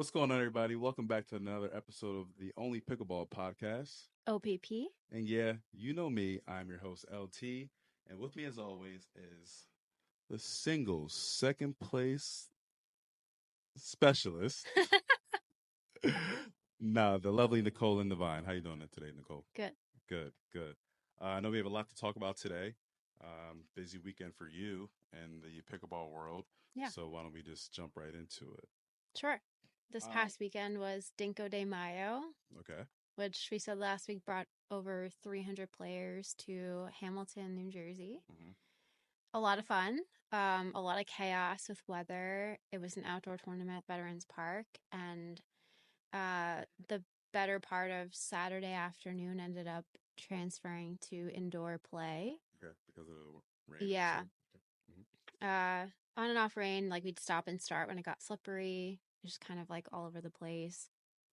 What's going on, everybody? Welcome back to another episode of the only Pickleball podcast. OPP. And yeah, you know me, I'm your host, LT. And with me, as always, is the singles second place specialist. The lovely Nicole in the Vine. How you doing today, Nicole? Good. Good, good. I know we have a lot to talk about today. Busy weekend for you and the pickleball world. Yeah. So why don't we just jump right into it? Sure. This past weekend was Cinco de Mayo, Okay. which we said last week brought over 300 players to Hamilton, New Jersey. Mhm. A lot of fun, a lot of chaos with weather. It was an outdoor tournament at Veterans Park, and the better part of Saturday afternoon ended up transferring to indoor play. Okay, because of the rain. Yeah. So, okay. On and off rain, like we'd stop and start when it got slippery, just kind of like all over the place.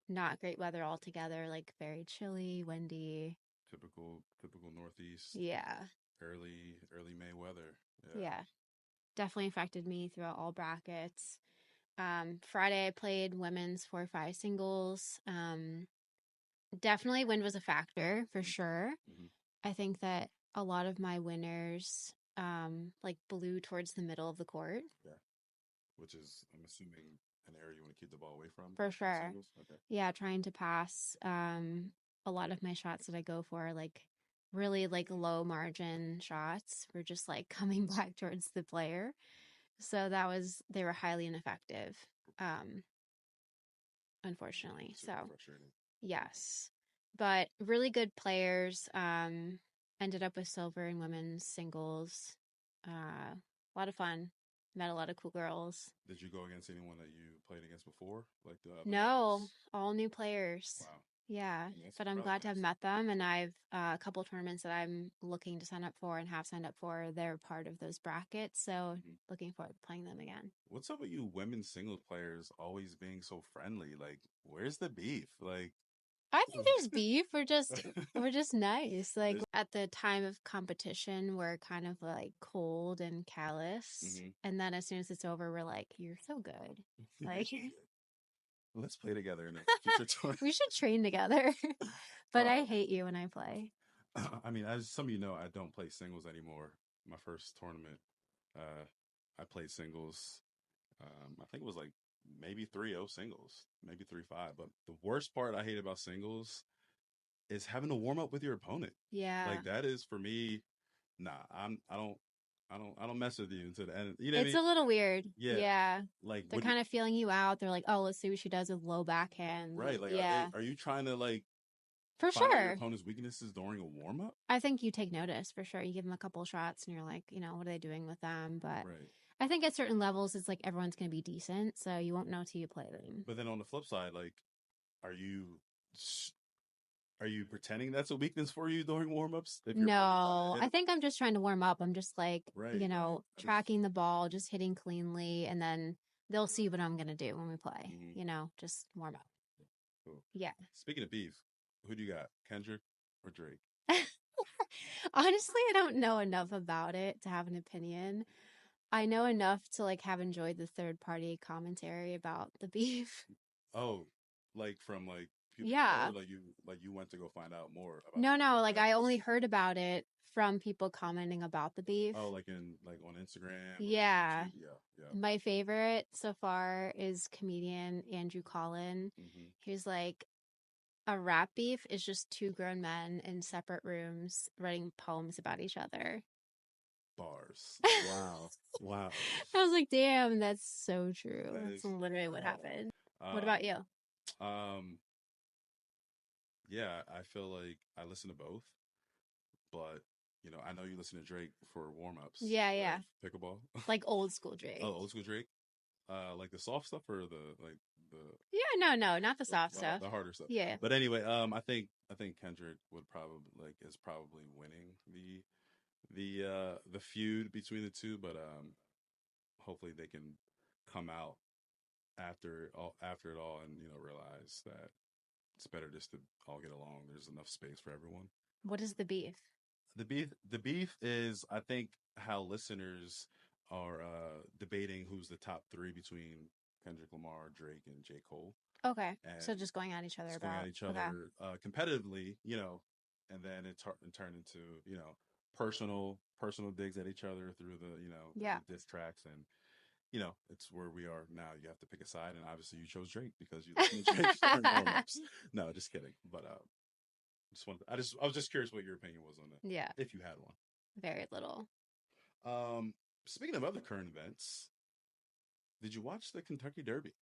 Not great weather altogether, like very chilly, windy. Typical Northeast. Yeah. Early May weather. Yeah. Definitely affected me throughout all brackets. Friday I played women's 4-5 singles. Definitely wind was a factor for sure. Mm-hmm. I think that a lot of my winners like blew towards the middle of the court. Yeah. Which is, I'm assuming, an area you want to keep the ball away from. For sure. Okay. Yeah, trying to pass. A lot of my shots that I go for are like really like low margin shots. Were just like coming back towards the player. So they were highly ineffective. Unfortunately. Super So frustrating. yes. But really good players. Ended up with silver in women's singles. A lot of fun. Met a lot of cool girls. Did you go against anyone that you played against before? No, all new players. Wow. Yeah, That's but I'm glad to have nice. met them, and I've a couple tournaments that I'm looking to sign up for and have signed up for. They're part of those brackets, so looking forward to playing them again. What's up with you women singles players always being so friendly? Like, where's the beef? Like, I think there's beef. We're just nice. Like at the time of competition, we're kind of like cold and callous, and then as soon as it's over, we're like, "You're so good." Like, let's play together in a future tournament. we should train together. But I hate you when I play. I mean, as some of you know, I don't play singles anymore. My first tournament, I played singles. I think it was like maybe 3-0 singles, maybe 3-5. But the worst part I hate about singles is having to warm up with your opponent. Yeah, like that is for me. Nah, I don't mess with you until the end. You know, it's a little weird. Yeah. Like they're kind of feeling you out. They're like, "Oh, let's see what she does with low backhand." Right. Like, yeah. Are you trying to like for find out your sure opponent's weaknesses during a warm up? I think you take notice for sure. You give them a couple shots and you're like, what are they doing with them? But Right. I think at certain levels, it's like everyone's going to be decent, so you won't know till you play them. But then on the flip side, like, are you pretending that's a weakness for you during warm-ups? No, I think I'm just trying to warm up. I'm just like, Right. tracking the ball, just hitting cleanly, and then they'll see what I'm going to do when we play. Just warm up. Cool. Yeah. Speaking of beef, who do you got? Kendrick or Drake? Honestly, I don't know enough about it to have an opinion. I know enough to like have enjoyed the third party commentary about the beef. Oh, like from like people, yeah, like you went to go find out more about no, like I only heard about it from people commenting about the beef. Oh, like on Instagram. Yeah. Yeah. My favorite so far is comedian Andrew Collin. He's like, a rap beef is just two grown men in separate rooms writing poems about each other. Bars. Wow. Wow. I was like, damn, that's so true. That's literally what happened. What about you? Yeah, I feel like I listen to both, but I know you listen to Drake for warm-ups. Yeah. Pickleball. Like old school Drake. Oh, old school Drake. Like the soft stuff or the Yeah, no, not the soft stuff. The harder stuff. Yeah. But anyway, I think Kendrick would is probably winning the feud between the two, but hopefully they can come out after it all and realize that it's better just to all get along. There's enough space for everyone. What is the beef? The beef is, I think, how listeners are debating who's the top three between Kendrick Lamar, Drake, and J. Cole. Okay. So And just going at each other just going at about. each Okay. other competitively, and then it turned into, personal digs at each other through Yeah. the diss tracks. And, it's where we are now. You have to pick a side. And obviously you chose Drake because you listen to Drake during warm-ups. No, just kidding. But I was just curious what your opinion was on it, Yeah. if you had one. Very little. Speaking of other current events, did you watch the Kentucky Derby?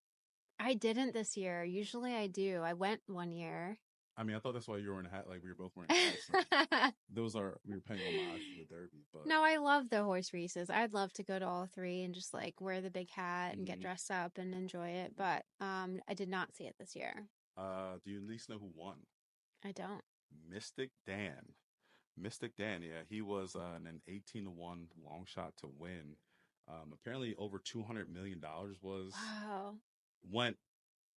I didn't this year. Usually I do. I went one year. I mean, I thought that's why you were wearing a hat. Like we were both wearing hats. Like, we were paying homage to the Derby. But No, I love the horse races. I'd love to go to all three and just like wear the big hat and get dressed up and enjoy it. But I did not see it this year. Do you at least know who won? I don't. Mystic Dan. Mystic Dan, yeah, he was an 18-1 long shot to win. Apparently, over $200 million went.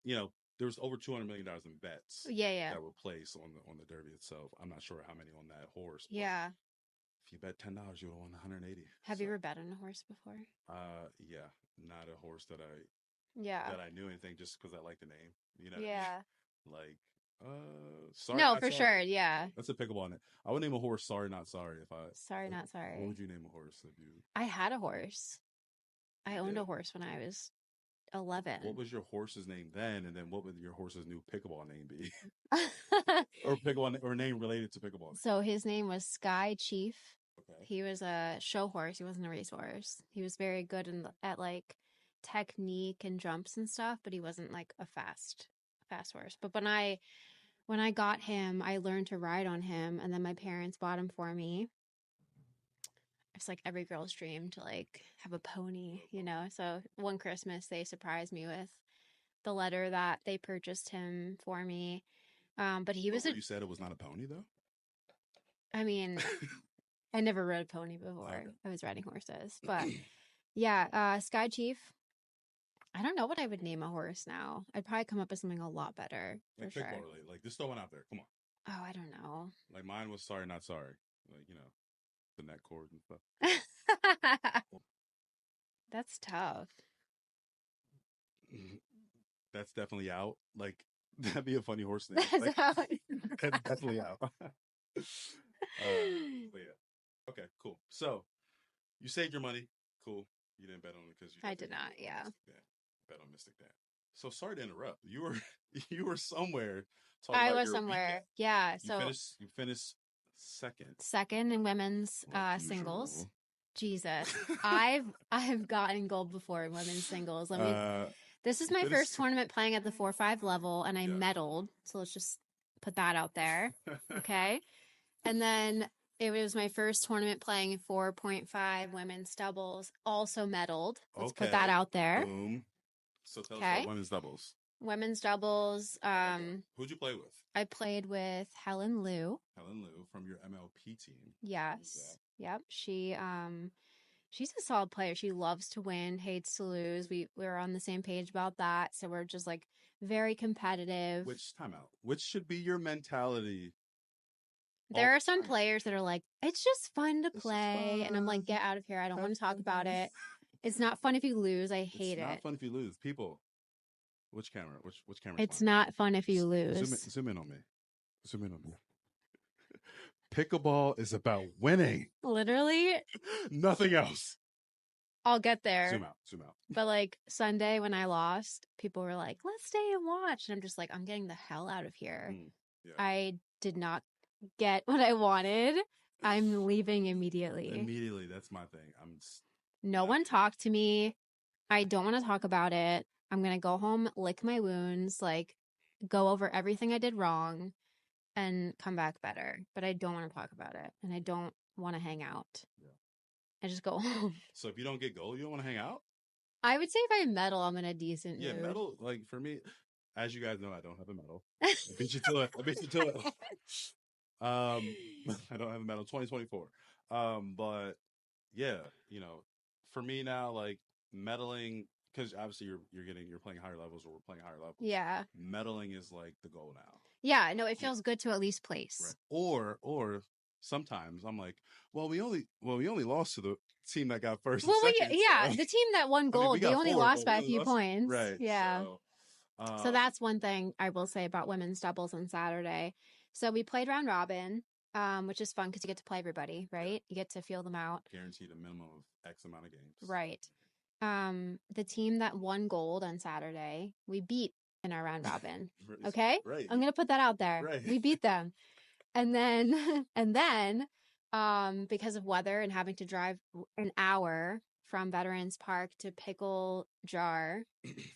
There was over $200 million in bets Yeah. that were placed on the Derby itself. I'm not sure how many on that horse. But Yeah. if you bet $10, you would have won 180. Have you ever bet on a horse before? Yeah, not a horse that I knew anything, just because I like the name. Yeah. Like, sorry. No, for sure. Yeah. That's a pickleball on it. I would name a horse Sorry Not Sorry if I. Sorry Not Sorry. What would you name a horse if you? I had a horse. I owned a horse when I was 11. What was your horse's name then, and then what would your horse's new pickleball name be? Or pickleball or name related to pickleball? So his name was Sky Chief. Okay. He was a show horse. He wasn't a racehorse. He was very good at like technique and jumps and stuff, but he wasn't like a fast horse. But when I got him, I learned to ride on him, and then my parents bought him for me. It's like every girl's dream to like have a pony, So one Christmas they surprised me with the letter that they purchased him for me. But he was You said it was not a pony though? I mean, I never rode a pony before. Okay. I was riding horses. But yeah, Sky Chief. I don't know what I would name a horse now. I'd probably come up with something a lot better. Like for sure. Related. Like just throw one out there. Come on. Oh, I don't know. Like mine was Sorry Not Sorry. Like, the neck cord and stuff. That's tough. That's definitely out. Like that'd be a funny horse name. That's out. Definitely out. But yeah. Okay, cool. So you saved your money. Cool. You didn't bet on it because I did not. Yeah. Bet on Mystic Dan. So sorry to interrupt. You were somewhere. I was somewhere. Weekend. Yeah. So you finished second. Second in women's singles. Jesus, I've gotten gold before in women's singles. This is my first tournament playing at the 4-5 level, and I medaled. So let's just put that out there, okay? And then it was my first tournament playing 4.5 women's doubles, also medaled. Let's put that out there. Boom. So tell us about women's doubles. Women's doubles. Who'd you play with? I played with Helen Liu. Helen Liu from your MLP team. Yes. Yep. She's a solid player. She loves to win, hates to lose. We're on the same page about that. So we're just like very competitive. Which should be your mentality? There are some players that are like, it's just fun to play. And I'm like, get out of here. I don't want to talk about it. It's not fun if you lose. I hate it. It's not fun if you lose. People. Which camera? Which camera? It's not fun if you lose. Zoom in on me. Pickleball is about winning. Literally. Nothing else. I'll get there. Zoom out. But like Sunday when I lost, people were like, let's stay and watch. And I'm just like, I'm getting the hell out of here. Yeah. I did not get what I wanted. I'm leaving immediately. Immediately. That's my thing. No one talked to me. I don't want to talk about it. I'm going to go home, lick my wounds, like go over everything I did wrong and come back better. But I don't want to talk about it. And I don't want to hang out. Yeah. I just go home. So if you don't get gold, you don't want to hang out? I would say if I medal, I'm in a decent mood. Medal, like for me, as you guys know, I don't have a medal. I beat you to it. I don't have a medal 2024. But yeah, for me now, like medaling, because obviously you're playing higher levels, or we're playing higher levels. Yeah. Medaling is like the goal now. Yeah, no, it feels good to at least place. Right. Or sometimes I'm like, we only lost to the team that got first and Well, second. So, the team that won I mean, we gold, we got only 4, lost but we by a only few lost points. right. Yeah. So Um, that's one thing I will say about women's doubles on Saturday. So we played round robin, which is fun because you get to play everybody, right? You get to feel them out. guaranteed a minimum of X amount of games. Right. The team that won gold on Saturday, we beat in our round robin. Okay? Right. I'm going to put that out there. Right. We beat them. And then, because of weather and having to drive an hour from Veterans Park to Pickle Jar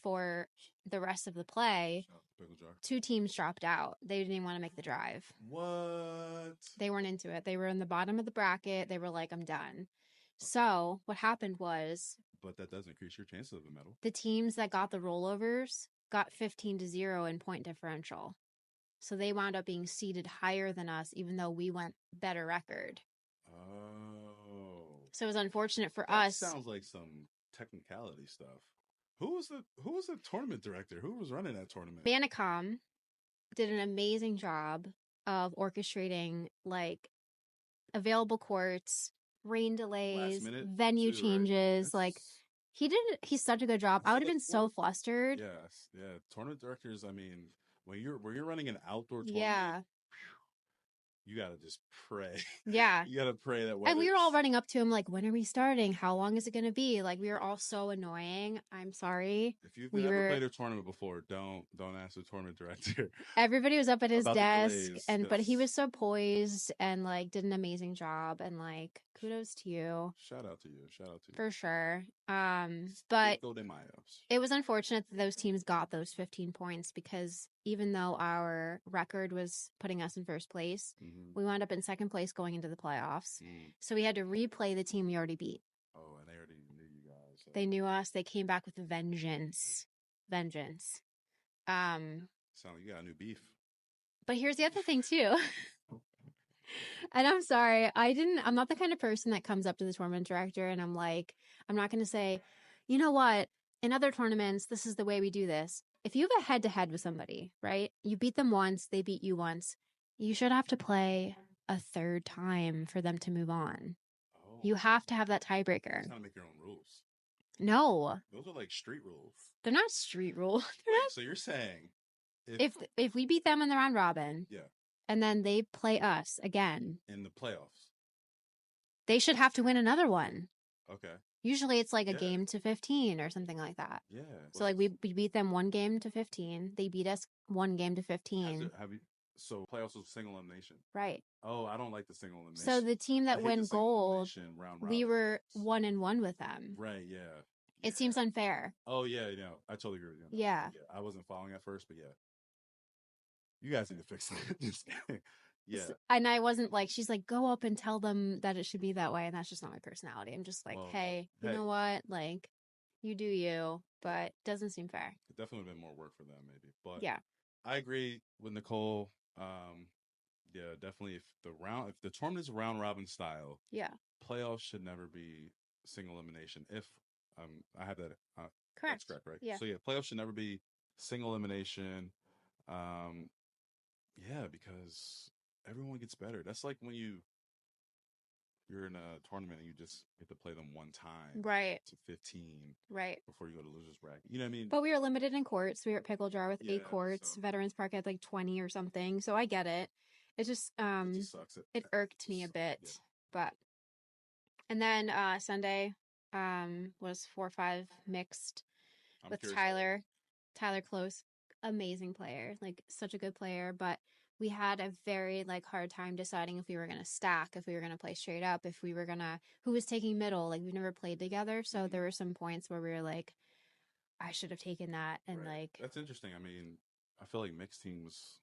for the rest of the play, Pickle Jar. 2 teams dropped out. They didn't even want to make the drive. What? They weren't into it. They were in the bottom of the bracket. They were like, I'm done. So what happened was, but that does increase your chances of a medal. The teams that got the rollovers got 15-0 in point differential. So they wound up being seeded higher than us, even though we went better record. Oh. So it was unfortunate for that us. Sounds like some technicality stuff. Who was the tournament director? Who was running that tournament? Manicom did an amazing job of orchestrating like available courts, rain delays, venue too, changes. Right? Like he's such a good job. I would have been so flustered. Yes, yeah. Tournament directors, I mean, when you're running an outdoor tournament, you gotta just pray. Yeah. You gotta pray that. And we were all running up to him like, when are we starting? How long is it going to be? Like, we were all so annoying. I'm sorry. If you've never played a tournament before, don't ask the tournament director. Everybody was up at his desk, but he was so poised and like did an amazing job, and like kudos to you. Shout out to you. For sure. But it was unfortunate that those teams got those 15 points because even though our record was putting us in first place, we wound up in second place going into the playoffs. So we had to replay the team we already beat. Oh, and they already knew you guys. So. They knew us. They came back with vengeance. Sound like you got a new beef. But here's the other thing too. And I'm sorry, I'm not the kind of person that comes up to the tournament director and I'm like, I'm not going to say, you know what, in other tournaments, this is the way we do this. If you have a head-to-head with somebody, right, you beat them once, they beat you once, you should have to play a third time for them to move on. Oh. You have to have that tiebreaker. You're trying to make your own rules. No. Those are like street rules. They're not street rules. So you're saying... If we beat them in the round robin... Yeah. And then they play us again. In the playoffs. They should have to win another one. Okay. Usually it's like a game to 15 or something like that. Yeah. So like we beat them 1 game to 15. They beat us 1 game to 15. So playoffs was single elimination. Right. Oh, I don't like the single elimination. So the team that win gold, we were 1-1 with them. Right, yeah. It seems unfair. Oh, yeah, I totally agree with you. Yeah. I wasn't following at first, but yeah. You guys need to fix that. Yeah. And I wasn't like, she's like, go up and tell them that it should be that way. And that's just not my personality. I'm just like, hey, you know what? Like, you do you, but it doesn't seem fair. It definitely would have been more work for them, maybe. But yeah, I agree with Nicole. Yeah, definitely. If the tournament is round robin style, playoffs should never be single elimination. If I have that correct. That's correct, right? Yeah. So yeah, playoffs should never be single elimination. Yeah, because everyone gets better. That's like when you're in a tournament and you just get to play them one time. Right. To 15. Right. Before you go to losers bracket. You know what I mean? But we were limited in courts. We were at Pickle Jar with 8 courts. So. Veterans Park had like 20 or something. So I get it. It just sucks. It irked me a bit. Yeah. But and then Sunday was 4-5 mixed with Tyler. Tyler Close. Amazing player, like such a good player, but we had a very like hard time deciding if we were going to stack, if we were going to play straight up, if we were going to, who was taking middle, like we've never played together. So there were some points where we were like, I should have taken that. And like, that's interesting. I mean, I feel like mixed teams,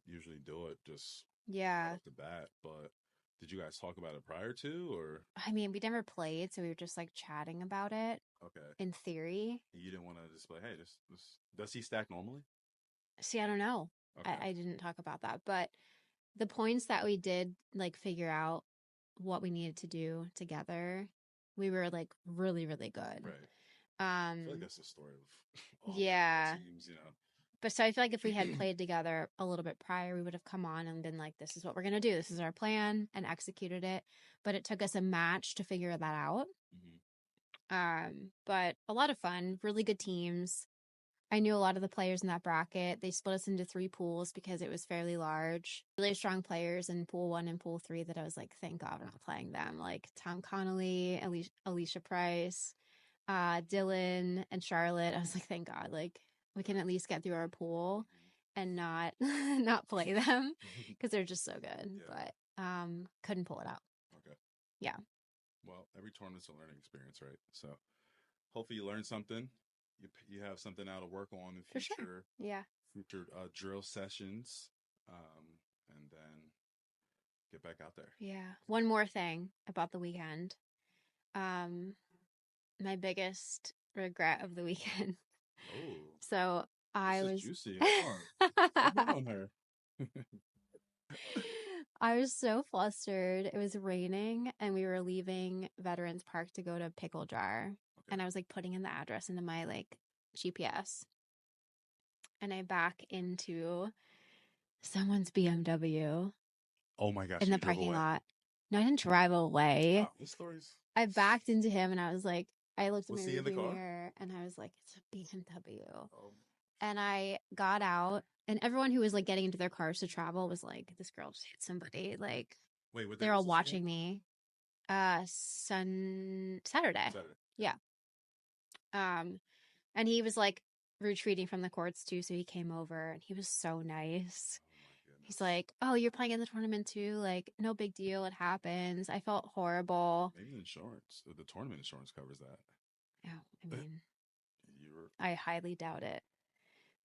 usually do it just right off the bat, but did you guys talk about it prior to, or? I mean, we never played, so we were just like chatting about it. Okay. In theory. You didn't want to just play, hey, does he stack normally? See, I don't know. Okay. I didn't talk about that, but the points that we did like figure out what we needed to do together, we were like really, really good. Right. I feel like that's the story of all teams, But so I feel like if we had played together a little bit prior, we would have come on and been like, this is what we're going to do. This is our plan, and executed it. But it took us a match to figure that out. But a lot of fun, really good teams. I knew a lot of the players in that bracket. They split us into 3 pools because it was fairly large. Really strong players in pool 1 and pool 3 that I was like, thank God we're not playing them. Like Tom Connolly, Alicia Price, Dylan, and Charlotte. I was like, thank God, like we can at least get through our pool and not not play them because they're just so good. Yeah. But couldn't pull it out. Okay. Yeah. Well, every tournament's a learning experience, right? So hopefully you learn something. You have something now to work on in future. For sure. Yeah. Future drill sessions, and then get back out there. Yeah. One more thing about the weekend. My biggest regret of the weekend. Oh. So I was juicy. Come on her. I was so flustered. It was raining and we were leaving Veterans Park to go to Pickle Jar. Okay. And I was like putting in the address into my like GPS. And I back into someone's BMW. Oh my gosh. In the parking lot. No, I didn't drive away. Wow, this story's... I backed into him and I was like, I looked at my rearview mirror and I was like, it's a BMW. Oh. And I got out, and everyone who was like getting into their cars to travel was like, this girl just hit somebody. Like, wait, they're all watching me. Saturday. Yeah. And he was like retreating from the courts too, so he came over and he was so nice. He's like, oh, you're playing in the tournament too? Like, no big deal. It happens. I felt horrible. Maybe the tournament insurance covers that. Oh, I mean, I highly doubt it.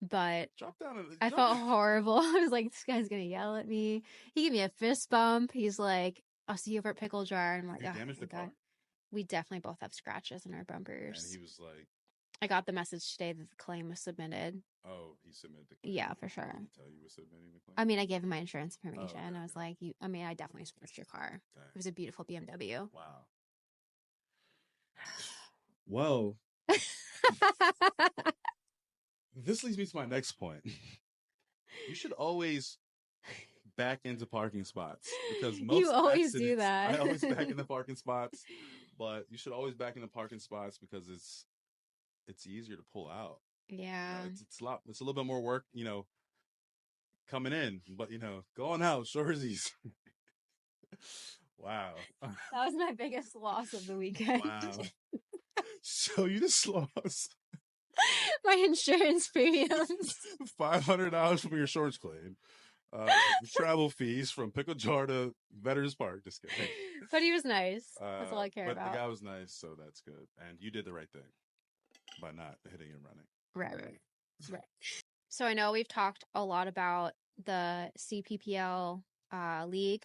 But drop down I felt horrible. I was like, this guy's going to yell at me. He gave me a fist bump. He's like, I'll see you over at Pickle Jar. And I'm like, oh, damaged the car? We definitely both have scratches in our bumpers. And he was like... I got the message today that the claim was submitted. Oh, he submitted the claim. Yeah, for sure. Did he tell you he was submitting the claim? I mean, I gave him my insurance information. Oh, okay. I was like, I definitely scratched your car. Dang. It was a beautiful BMW. Wow. Well, this leads me to my next point. You should always back into parking spots, because most you always do that. I always back in the parking spots, but you should always back in the parking spots because it's easier to pull out. Yeah. It's a little bit more work, coming in, but going out, shoresies. Wow. That was my biggest loss of the weekend. Wow. So you just lost my insurance premiums. $500 from your insurance claim. Travel fees from Pickle Jar to Veterans Park. Just kidding. But he was nice. That's all I care about. But the guy was nice, so that's good. And you did the right thing by not hitting and running. Right. So I know we've talked a lot about the CPPL league,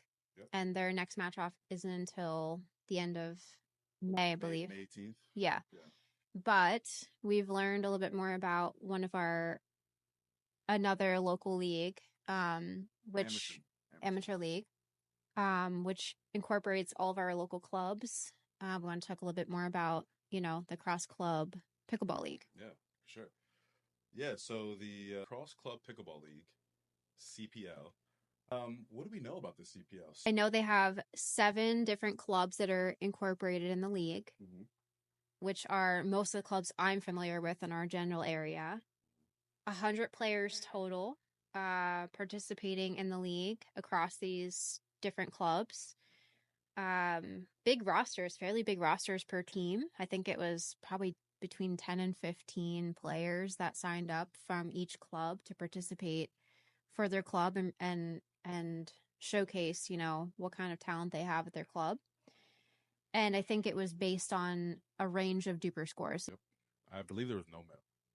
and their next match off isn't until the end of May, I believe. May 18th. Yeah. But we've learned a little bit more about another local league, which amateur league, which incorporates all of our local clubs. We want to talk a little bit more about, the cross club pickleball league. Yeah, sure. Yeah, so the Cross Club Pickleball League, CPL. What do we know about the CPL? I know they have 7 different clubs that are incorporated in the league, which are most of the clubs I'm familiar with in our general area. 100 players total participating in the league across these different clubs. Big rosters, fairly big rosters per team. I think it was probably between 10 and 15 players that signed up from each club to participate for their club and showcase, what kind of talent they have at their club. And I think it was based on a range of duper scores. Yep. I believe there was no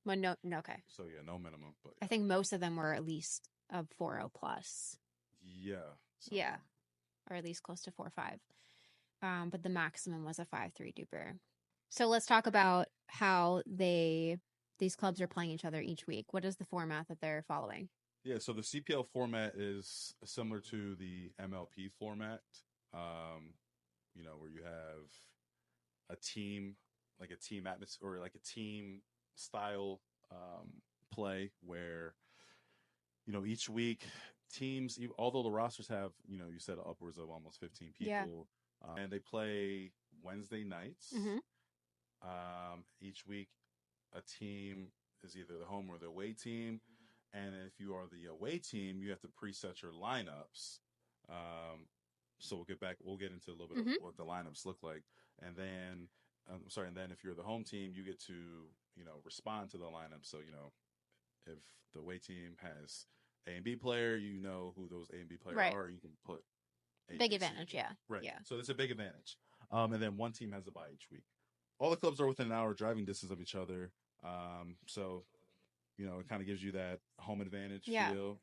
minimum. Well, no, okay. So yeah, no minimum. But I think most of them were at least a 4.0 plus. Yeah. Yeah. Or at least close to 4.5. But the maximum was a 5.3 duper. So let's talk about how these clubs are playing each other each week. What is the format that they're following? Yeah, so the CPL format is similar to the MLP format, where you have a team, like a team atmosphere, or like a team style play where each week teams, although the rosters have, you said upwards of almost 15 Yeah. people, and they play Wednesday nights. Mm-hmm. Each week, a team is either the home or the away team. And if you are the away team, you have to preset your lineups. So we'll get into a little bit of what the lineups look like. And then, and then if you're the home team, you get to, respond to the lineup. So, if the away team has A and B player, you know who those A and B players are. You can put A, big B, advantage, C. yeah. Right. Yeah. So it's a big advantage. And then one team has a bye each week. All the clubs are within an hour driving distance of each other. So, it kind of gives you that home advantage feel.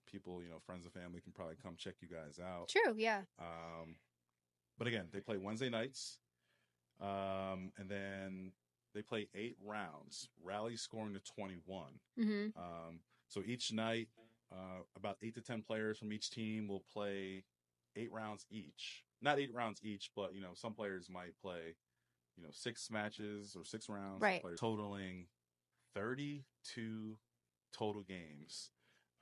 People, friends and family can probably come check you guys out. True, yeah. But again, they play Wednesday nights. And then they play 8 rounds, rally scoring to 21. Mm-hmm. So each night, about 8 to 10 players from each team will play 8 rounds each. Not 8 rounds each, but, some players might play, 6 matches or 6 rounds. Right. Totaling 32 total games,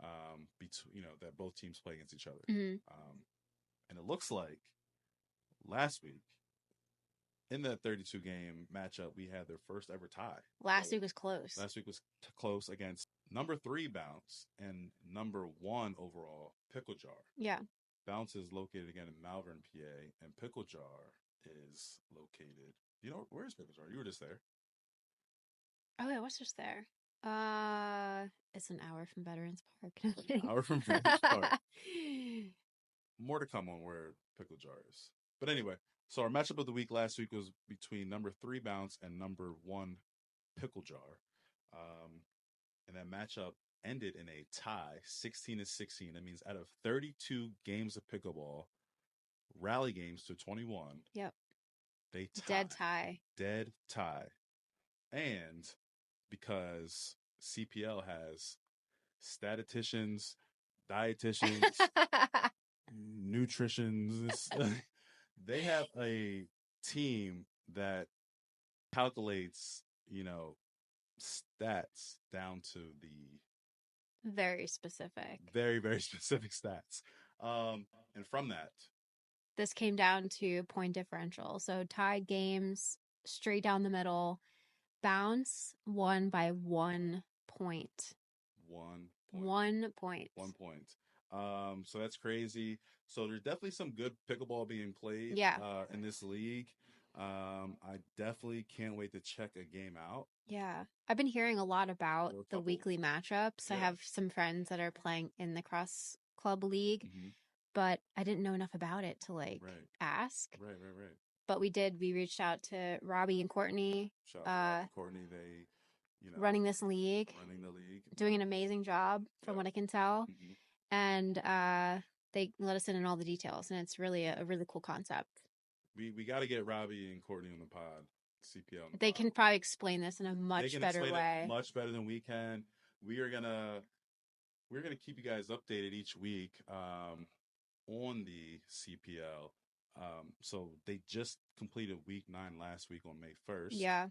that both teams play against each other. Mm-hmm. And it looks like last week, in that 32 game matchup, we had their first ever tie. Last week was close. Last week was close against number 3 Bounce and number 1 overall Pickle Jar. Yeah. Bounce is located again in Malvern, PA, and Pickle Jar is located. Where's Pickle Jar? You were just there. Oh, I was just there. It's an hour from Veterans Park. An hour from Veterans Park. More to come on where Pickle Jar is. But anyway, so our matchup of the week last week was between number 3 Bounce and number 1 Pickle Jar. And that matchup ended in a tie, 16-16. That means out of 32 games of pickleball, rally games to 21. Yep. They tied. Dead tie. Dead tie. And because CPL has statisticians, dietitians, nutritionists, they have a team that calculates, stats down to the very specific, very, very specific stats. And from that, this came down to point differential. So tied games straight down the middle. Bounce won by 1 point. 1 point. 1 point. So that's crazy. So there's definitely some good pickleball being played in this league. I definitely can't wait to check a game out. Yeah. I've been hearing a lot about the weekly matchups. Yeah. I have some friends that are playing in the cross club league, but I didn't know enough about it to ask. Right. But we reached out to Robbie and Courtney. Shout out to Courtney. They, running the league, doing an amazing job from what I can tell. And they let us in on all the details, and it's really a really cool concept. We got to get Robbie and Courtney on the pod. CPL. They can probably explain this in a much better way. Much better than we can. We're gonna keep you guys updated each week on the CPL. So they just completed week 9 last week on May 1st. Yeah.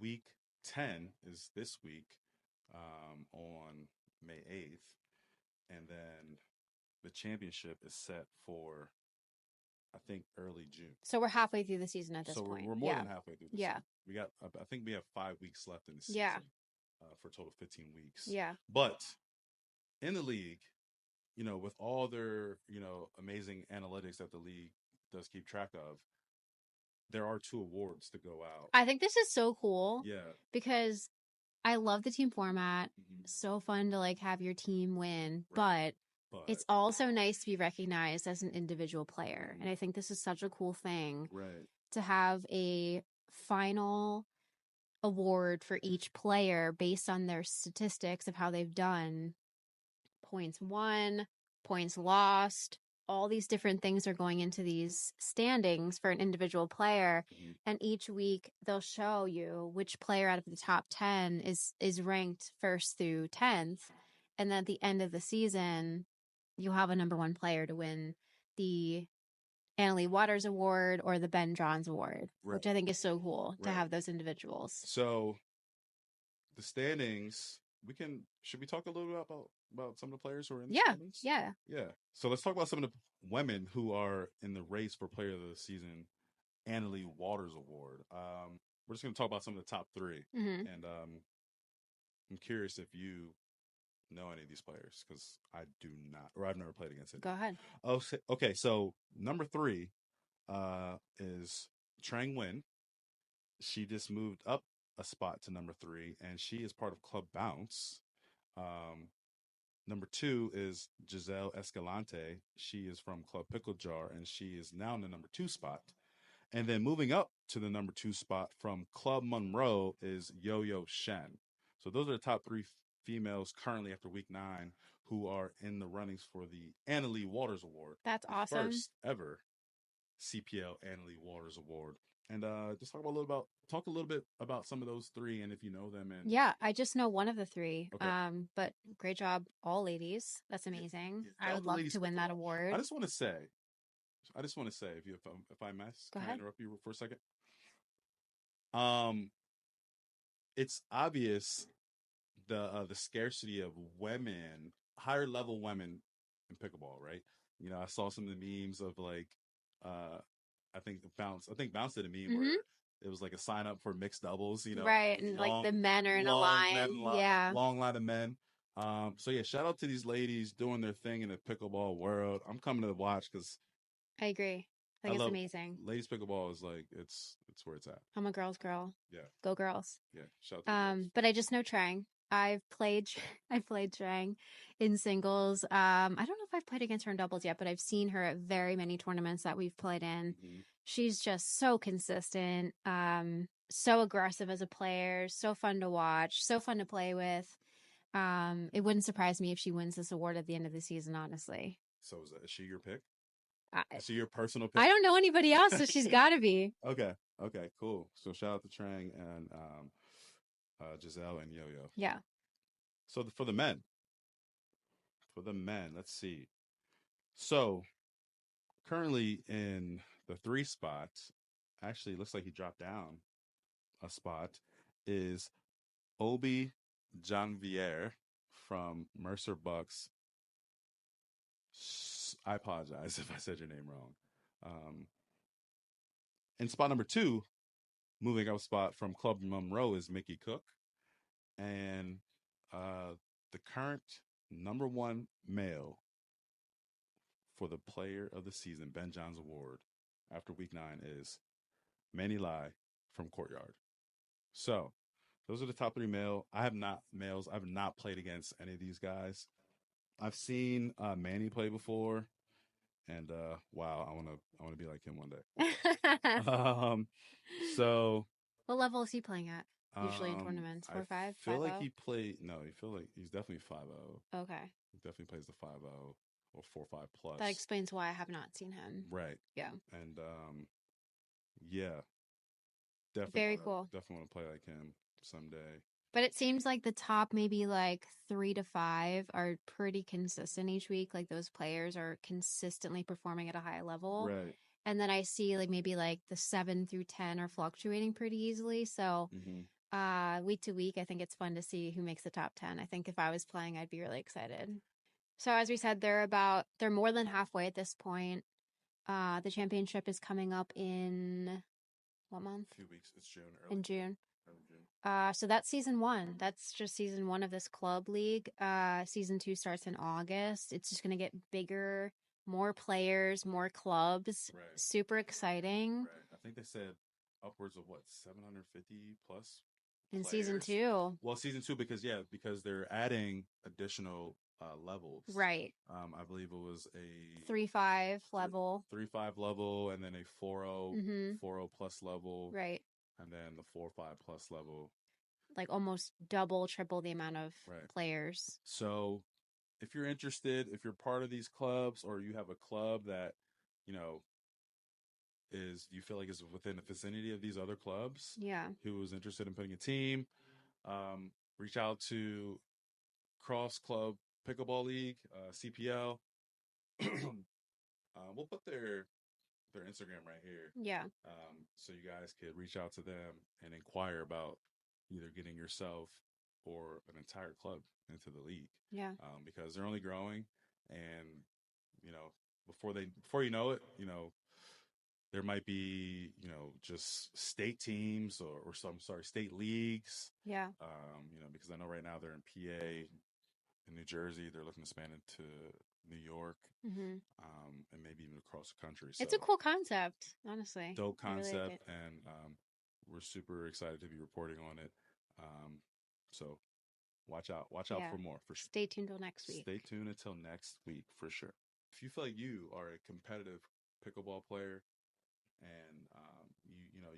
Week 10 is this week on May 8th. And then the championship is set for, I think, early June. So we're halfway through the season at this point. So we're more than halfway through the season. We got, I think we have 5 weeks left in the season. For a total of 15 weeks. Yeah. But in the league, with all their, amazing analytics that the league does keep track of, there are 2 awards to go out. I think this is so cool. Yeah. Because I love the team format. So fun to have your team win, but it's also nice to be recognized as an individual player. And I think this is such a cool thing to have a final award for each player based on their statistics of how they've done. Points won, points lost, all these different things are going into these standings for an individual player. And each week they'll show you which player out of the top 10 is ranked 1st through 10th. And then at the end of the season, you'll have a number 1 player to win the Annalie Waters Award or the Ben Johns Award, which I think is so cool to have those individuals. So the standings should we talk a little bit about some of the players who are in the Yeah, standings? yeah. Yeah. So let's talk about some of the women who are in the race for Player of the Season, Annalie Waters Award. We're just going to talk about some of the top three, Hmm. and I'm curious if you know any of these players because I do not, or I've never played against any. Go ahead. Oh, okay. So number three is Trang Nguyen. She just moved up a spot to number three, and she is part of Club Bounce. Um, Number two is Giselle Escalante. She is from Club Pickle Jar, and she is now in the number two spot. And then moving up to the number two spot from Club Monroe is Yo Yo Shen. So those are the top three females currently after week 9 who are in the runnings for the Annalie Waters Award, That's the awesome. first ever CPL Annalie Waters Award. And just talk a little bit about some of those three, and if you know them. And Yeah, I just know one of the three. okay, But great job, all ladies. That's yeah, amazing. yeah, I shout out would to love ladies to win that pickleball. I award. just want to say, if I mess, Go can I ahead. interrupt you for a second? Um, it's obvious the scarcity of women, higher level women in pickleball, right? You know, I saw some of the memes of like, uh, I think Bounce did a meme Hmm. where it was like a sign up for mixed doubles, you know, Right, and like long, the men are in a long line. men, Yeah, long line of men. So yeah, shout out to these ladies doing their thing in the pickleball world. I'm coming to watch because I agree. I I think it's love amazing. ladies pickleball is like it's where it's at. I'm a girl's girl. Yeah, Go girls. yeah. Shout out to the girls. But I just know Trang. I've played I've played Trang in singles. I don't know if I've played against her in doubles yet, but I've seen her at very many tournaments that we've played in. Mm-hmm. She's just so consistent, so aggressive as a player, so fun to watch, so fun to play with. It wouldn't surprise me if she wins this award at the end of the season, honestly. So is she your pick? I, Is she your personal pick? I don't know anybody else, so she's got to be. Okay. Okay. Cool. So shout out to Trang and Giselle and Yo Yo. Yeah. So for the men, let's see. So currently in the three spot, actually looks like he dropped down a spot. Is Obi Janvier from Mercer Bucks. I apologize if I said your name wrong. Um, in spot number two, moving up spot from Club Monroe is Mickey Cook. And the current number one male for the player of the season, Ben Johns Award, after week 9 is Manny Lai from Courtyard. So those are the top three males. I've not played against any of these guys. I've seen Manny play before, and wow, I wanna be like him one day. So What level is he playing at? Usually in Um, tournaments, I 4-5, feel like 5-0. he played. No, you feel like he's definitely 5-0. Okay, He definitely plays the 5-0 or 4-5 that plus. explains why I have not seen him. Right. Yeah, And yeah, very cool. definitely want to play like him someday. But it seems like the top maybe like 3 to 5 are pretty consistent each week. Like those players are consistently performing at a high level. Right. And then I see like maybe like the 7 through 10 are fluctuating pretty easily. So week to week, I think it's fun to see who makes the top 10. I think if I was playing, I'd be really excited. So as we said, they're more than halfway at this point. The championship is coming up in what month? A few weeks. It's June. In June. Early June. So that's season 1. That's just season 1 of this club league. Season 2 starts in August. It's just gonna get bigger, more players, more clubs. Right. Super exciting. Right. I think they said upwards of what 750 plus In players. season 2. Well, season 2 because they're adding additional levels. Right. I believe it was a 3-5 level. 3-5 level, and then a 4-0 Mm-hmm. 4-0 plus level, Right. and then the 4-5 plus level. Like almost double, triple the amount of Right. players. So, if you're interested, if you're part of these clubs, or you have a club that you know you feel like is within the vicinity of these other clubs, Yeah. who is interested in putting a team, reach out to Cross Club Pickleball League, CPL. We'll put their Instagram right here. Yeah. So you guys could reach out to them and inquire about either getting yourself or an entire club into the league. Yeah. Because they're only growing, and before you know it, there might be just state teams or some state leagues. Yeah. Because I know right now they're in PA, in New Jersey, they're looking to expand into New York, Mm-hmm. and maybe even across the country. So It's a cool concept, honestly. dope I really like concept, it. and we're super excited to be reporting on it. So watch out Yeah. for more for sure. Stay tuned till next week. Stay tuned until next week for sure. If you feel like you are a competitive pickleball player and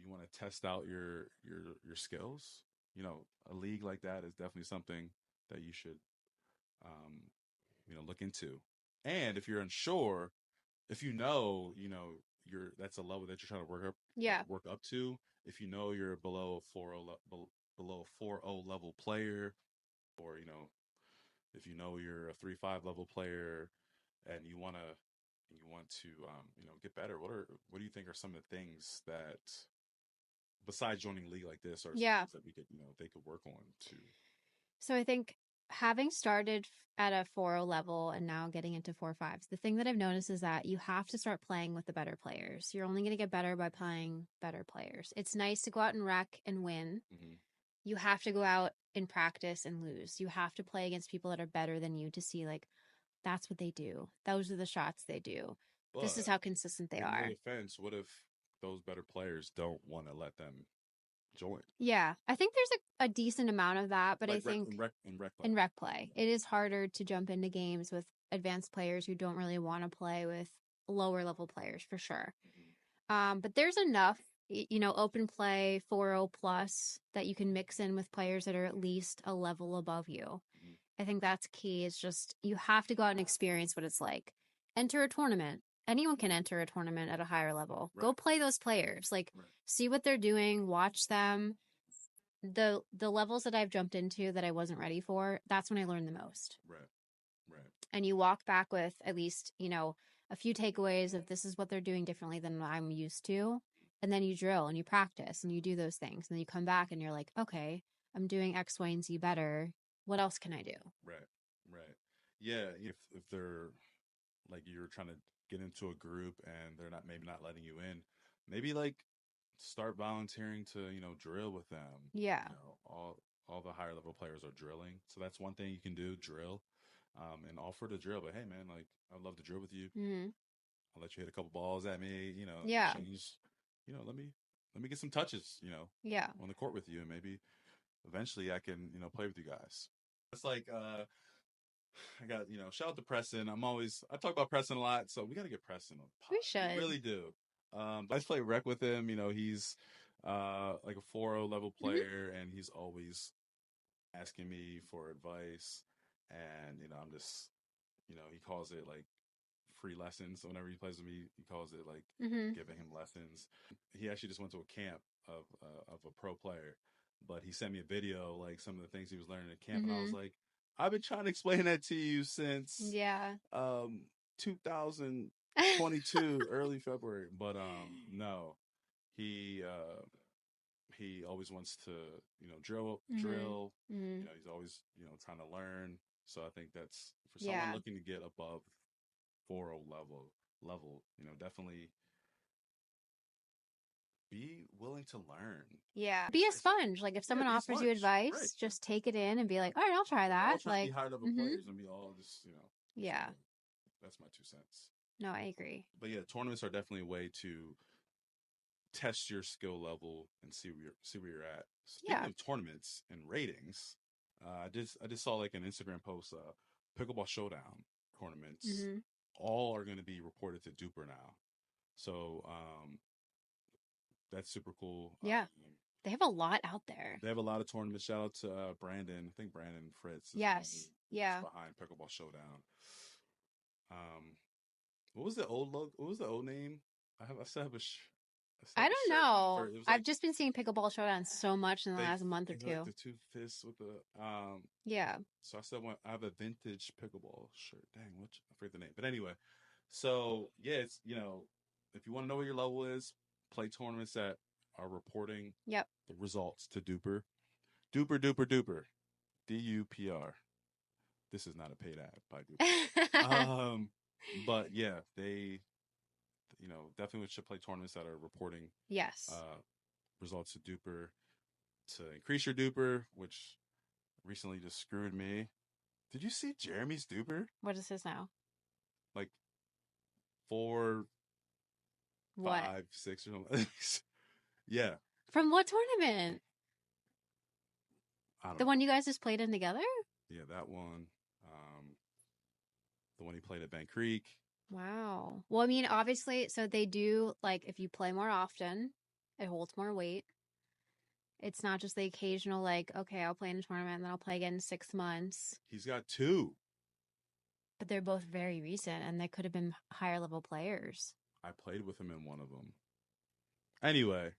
you want to test out your skills, a league like that is definitely something that you should look into. And if you're unsure, if that's a level that you're trying to work up to. If you're below a 4.0 level player, or if you're a 3.5 level player, and you want to get better, what do you think are some of the things that, besides joining a league like this, are things that we could they could work on to? So I think having started at a 4.0 level and now getting into 4.5s, the thing that I've noticed is that you have to start playing with the better players. You're only going to get better by playing better players. It's nice to go out and wreck and win. Mm-hmm. You have to go out and practice and lose. You have to play against people that are better than you to see, like, that's what they do. Those are the shots they do. But this is how consistent they are. In your defense, what if those better players don't want to let them join? Yeah, I think there's a decent amount of that, but like I think in rec play, it is harder to jump into games with advanced players who don't really want to play with lower level players, for sure. Mm-hmm. But there's enough, open play 4.0 plus that you can mix in with players that are at least a level above you. Mm-hmm. I think that's key. It's just, you have to go out and experience what it's like. Enter a tournament. Anyone can enter a tournament at a higher level. Right. Go play those players. Right. See what they're doing, watch them. The levels that I've jumped into that I wasn't ready for, that's when I learned the most. Right. And you walk back with at least, a few takeaways of this is what they're doing differently than what I'm used to. And then you drill and you practice and you do those things. And then you come back and you're like, okay, I'm doing X, Y, and Z better. What else can I do? Right. Yeah, if they're like, you're trying to get into a group and they're maybe not letting you in, maybe like start volunteering to drill with them. Yeah. All the higher level players are drilling, so that's one thing you can do: drill, and offer to drill. But hey, man, like, I'd love to drill with you. Mm-hmm. I'll let you hit a couple balls at me. Yeah. Change. Let me get some touches. Yeah. On the court with you, and maybe eventually I can play with you guys. It's like I got shout out to Preston. I talk about Preston a lot, so we got to get Preston on the pod. We should. We really do. I just play rec with him. He's like a 4.0 level player, and he's always asking me for advice. And I'm just he calls it like free lessons. So whenever he plays with me, he calls it like giving him lessons. He actually just went to a camp of a pro player, but he sent me a video, like some of the things he was learning at camp, and I was like, I've been trying to explain that to you since 2022 early February, but no, he always wants to drill. He's always trying to learn. So I think that's for someone looking to get above 4.0 level, definitely be willing to learn. Yeah. Be a sponge. Like, if someone offers you advice, just take it in and be like, all right, I'll try that. All try to be high level players, and we all just, Yeah. So that's my 2 cents. No, I agree. But yeah, tournaments are definitely a way to test your skill level and see where you're at. Speaking of tournaments and ratings, I just saw like an Instagram post, Pickleball Showdown tournaments all are going to be reported to Duper now. So that's super cool. Yeah. They have a lot out there. They have a lot of tournaments. Shout out to Brandon. I think Brandon Fritz is behind Pickleball Showdown. What was the old name? I don't know. I've just been seeing Pickleball Showdown so much in the last month or two. Like the two fists with the So I have a vintage pickleball shirt. Dang, I forget the name. But anyway, so yeah, it's if you want to know what your level is, play tournaments that are reporting the results to Duper. DUPR. This is not a paid ad by Duper. But yeah, they, definitely should play tournaments that are reporting Yes. results to Duper to increase your Duper, which recently just screwed me. Did you see Jeremy's Duper? What is his now? Like 4, What? 5, 6 or something. Yeah. From what tournament? I don't The know. one you guys just played in together? Yeah, that one. The one he played at Bank Creek. Wow. Well, I mean, obviously, so they do, like, if you play more often, it holds more weight. It's not just the occasional, like, okay, I'll play in a tournament and then I'll play again in 6 months. He's got 2. But they're both very recent and they could have been higher level players. I played with him in one of them. Anyway,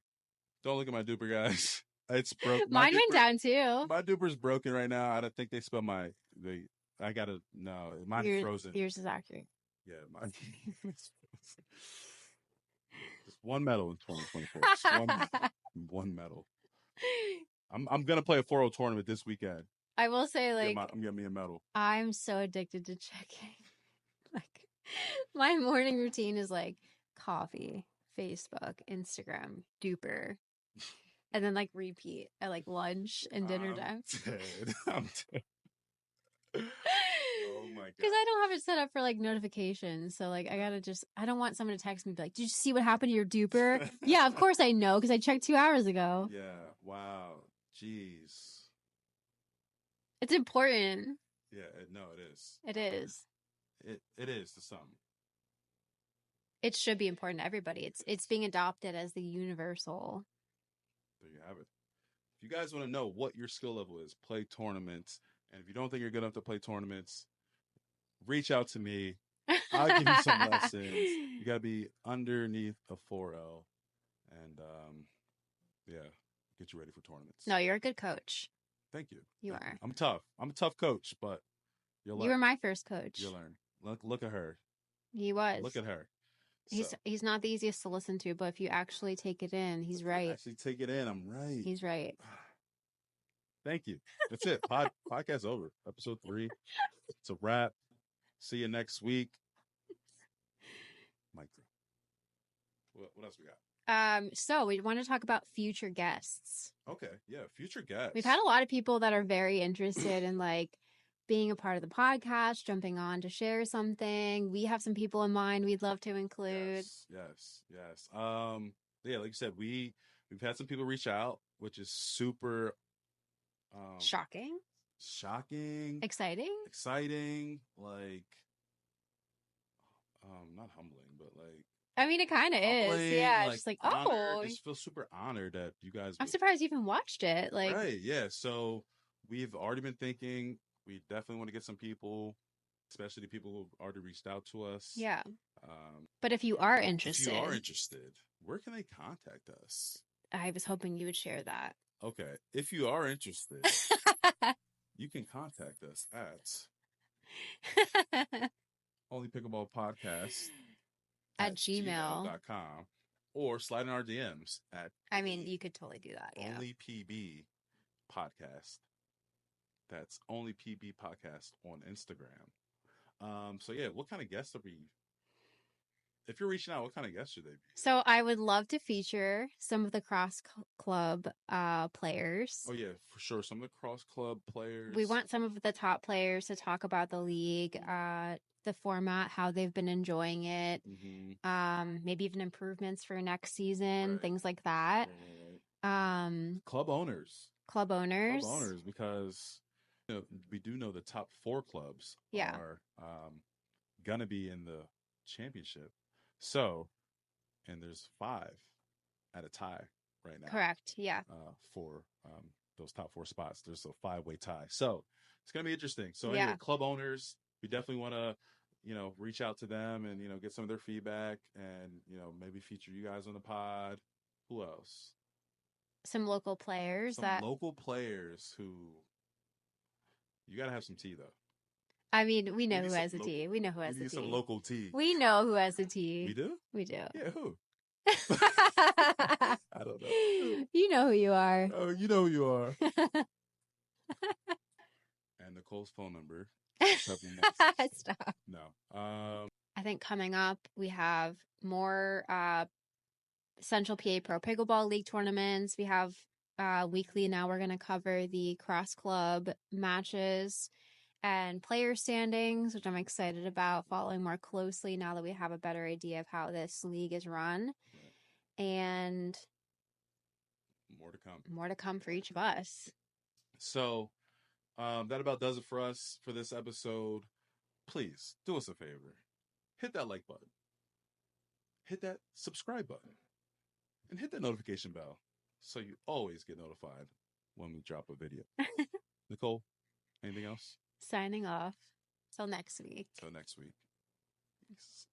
don't look at my Duper, guys. It's broke. Mine went down too. My Duper's broken right now. I don't think they spelled I gotta, no, mine's frozen. Yours is accurate. Yeah, mine is frozen. Just one medal in 2024. Just one medal. I'm gonna play a 4-0 tournament this weekend. I will say, like, I'm getting me a medal. I'm so addicted to checking. Like, my morning routine is like coffee, Facebook, Instagram, Duper, and then like repeat at like lunch and dinner time. I'm dead. Oh my god. Because I don't have it set up for like notifications. So like I don't want someone to text me and be like, did you see what happened to your Duper? Yeah, of course I know because I checked 2 hours ago. Yeah. Wow. Jeez. It's important. Yeah. No, it is. It is. It is to some. It should be important to everybody. It's being adopted as the universal. There you have it. If you guys want to know what your skill level is, play tournaments. And if you don't think you're good enough to play tournaments, reach out to me. I'll give you some lessons. You got to be underneath a 4L. And, yeah, get you ready for tournaments. No, you're a good coach. Thank you. You are. I'm tough. I'm a tough coach, but you'll learn. You were my first coach. You'll learn. Look at her. He was. Look at her. He's not the easiest to listen to, but if you actually take it in, he's right. Actually take it in. I'm right. He's right. Thank you. That's it. Podcast over. Episode 3. It's a wrap. See you next week. Mike. What else we got? So we want to talk about future guests. Okay. Yeah. Future guests. We've had a lot of people that are very interested in like being a part of the podcast, jumping on to share something. We have some people in mind we'd love to include. Yes. Yeah, like you said, we've had some people reach out, which is super shocking, exciting, like not humbling, but like I mean, it kind of is. Yeah, like, just like honored. I just feel super honored that you guys. I'm surprised you even watched it. Like, right? Yeah. So we've already been thinking. We definitely want to get some people, especially the people who've already reached out to us. Yeah. But if you are interested, where can they contact us? I was hoping you would share that. Okay. If you are interested, you can contact us at Only Pickleball Podcast at gmail.com or slide in our DMs at. I mean, you could totally do that. Yeah. Only PB Podcast. That's Only PB Podcast on Instagram. So yeah, what kind of guests are we? If you're reaching out, what kind of guests should they be? So I would love to feature some of the cross club players. Oh yeah, for sure. Some of the cross club players. We want some of the top players to talk about the league, the format, how they've been enjoying it, maybe even improvements for next season, things like that. Right. Club owners, because we do know the top 4 clubs are gonna be in the championship. So, and there's 5 at a tie right now. Correct. Yeah. For those top 4 spots, there's a 5-way tie. So it's gonna be interesting. So anyway, club owners, we definitely want to, reach out to them and get some of their feedback and maybe feature you guys on the pod. Who else? Some local players. Local players who. You gotta have some tea though. I mean, we know who has the tea. We know who has the tea. Some local tea. We know who has the tea. We do? We do. Yeah, who? I don't know. You know who you are. Oh, you know who you are. Nicole's phone number. Several months. Stop. No. I think coming up, we have more Central PA Pro Pickleball League tournaments. We have weekly now. We're going to cover the cross club matches and player standings, which I'm excited about following more closely now that we have a better idea of how this league is run. Right. And More to come. More to come for each of us. So that about does it for us for this episode. Please do us a favor. Hit that like button. Hit that subscribe button. And hit that notification bell so you always get notified when we drop a video. Nicole, anything else? Signing off. Till next week. Till next week. Peace.